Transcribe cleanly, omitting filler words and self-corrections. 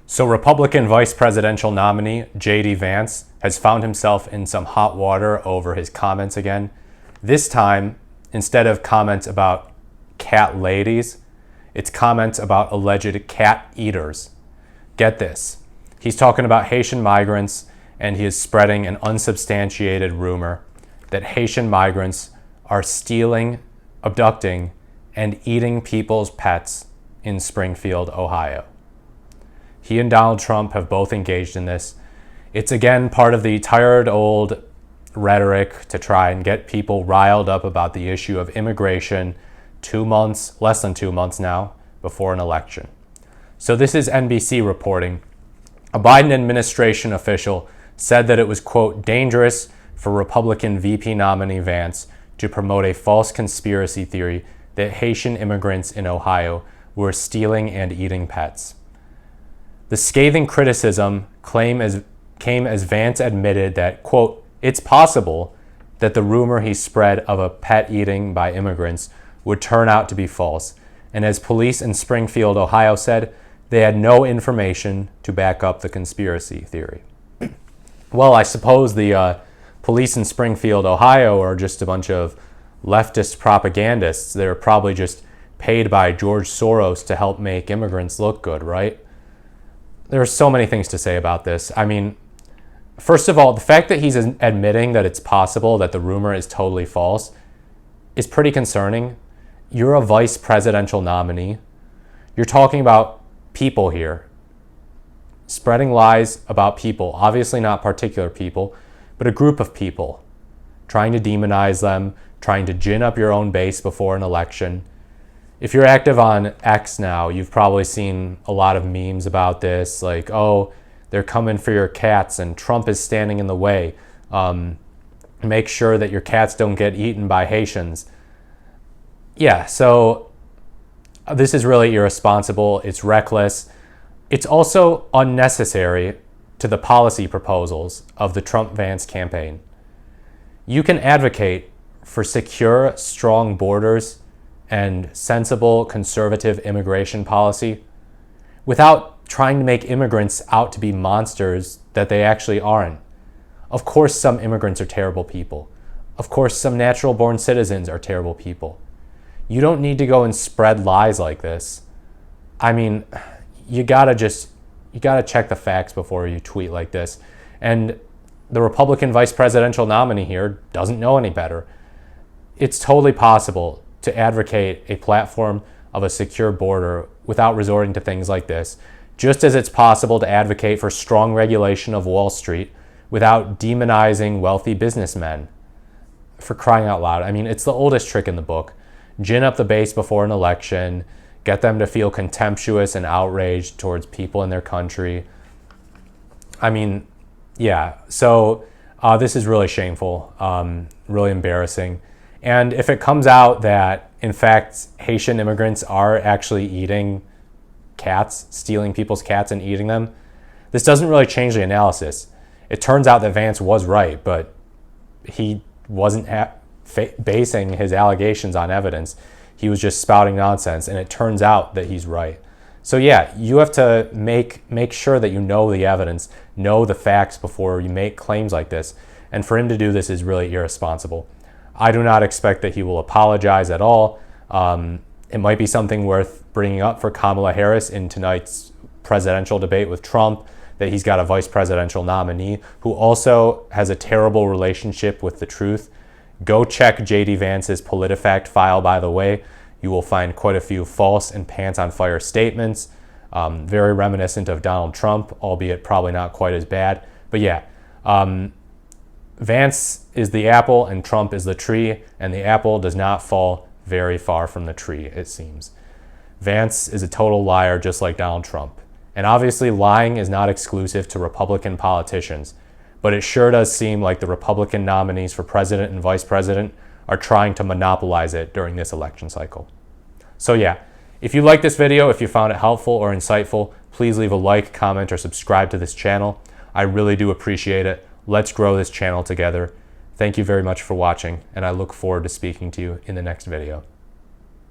So Republican vice presidential nominee J.D. Vance has found himself in some hot water over his comments again. This time, instead of comments about cat ladies, it's comments about alleged cat eaters. Get this. He's talking about Haitian migrants, and he is spreading an unsubstantiated rumor that Haitian migrants are stealing, abducting, and eating people's pets in Springfield, Ohio. He and Donald Trump have both engaged in this. It's again part of the tired old rhetoric to try and get people riled up about the issue of immigration less than 2 months now, before an election. So this is NBC reporting. A Biden administration official said that it was, quote, dangerous for Republican VP nominee Vance to promote a false conspiracy theory that Haitian immigrants in Ohio were stealing and eating pets. The scathing criticism came as Vance admitted that, quote, it's possible that the rumor he spread of a pet eating by immigrants would turn out to be false. And as police in Springfield, Ohio said, they had no information to back up the conspiracy theory. Well, I suppose the police in Springfield, Ohio are just a bunch of leftist propagandists. They're probably just paid by George Soros to help make immigrants look good, right? There are so many things to say about this. I mean, first of all, the fact that he's admitting that it's possible that the rumor is totally false is pretty concerning. You're a vice presidential nominee. You're talking about people here, spreading lies about people, obviously not particular people, but a group of people, trying to demonize them, trying to gin up your own base before an election. If you're active on X now, you've probably seen a lot of memes about this, like, oh, they're coming for your cats and Trump is standing in the way. Make sure that your cats don't get eaten by Haitians. Yeah, so this is really irresponsible. It's reckless. It's also unnecessary to the policy proposals of the Trump-Vance campaign. You can advocate for secure, strong borders and sensible, conservative immigration policy without trying to make immigrants out to be monsters that they actually aren't. Of course, some immigrants are terrible people. Of course, some natural-born citizens are terrible people. You don't need to go and spread lies like this. I mean, you gotta check the facts before you tweet like this. And the Republican vice presidential nominee here doesn't know any better. It's totally possible to advocate a platform of a secure border without resorting to things like this, just as it's possible to advocate for strong regulation of Wall Street without demonizing wealthy businessmen. For crying out loud. I mean, it's the oldest trick in the book. Gin up the base before an election, get them to feel contemptuous and outraged towards people in their country. I mean, yeah, so this is really shameful, really embarrassing. And if it comes out that, in fact, Haitian immigrants are actually eating cats, stealing people's cats and eating them, this doesn't really change the analysis. It turns out that Vance was right, but he wasn't basing his allegations on evidence. He was just spouting nonsense, and it turns out that he's right. So yeah, you have to make sure that you know the evidence, know the facts before you make claims like this. And for him to do this is really irresponsible. I do not expect that he will apologize at all. It might be something worth bringing up for Kamala Harris in tonight's presidential debate with Trump, that he's got a vice presidential nominee who also has a terrible relationship with the truth. Go check J.D. Vance's PolitiFact file, by the way. You will find quite a few false and pants-on-fire statements, very reminiscent of Donald Trump, albeit probably not quite as bad. But yeah, Vance is the apple and Trump is the tree, and the apple does not fall very far from the tree, it seems. Vance is a total liar, just like Donald Trump. And obviously, lying is not exclusive to Republican politicians, but it sure does seem like the Republican nominees for president and vice president are trying to monopolize it during this election cycle. So yeah, if you like this video, if you found it helpful or insightful, please leave a like, comment, or subscribe to this channel. I really do appreciate it. Let's grow this channel together. Thank you very much for watching, and I look forward to speaking to you in the next video.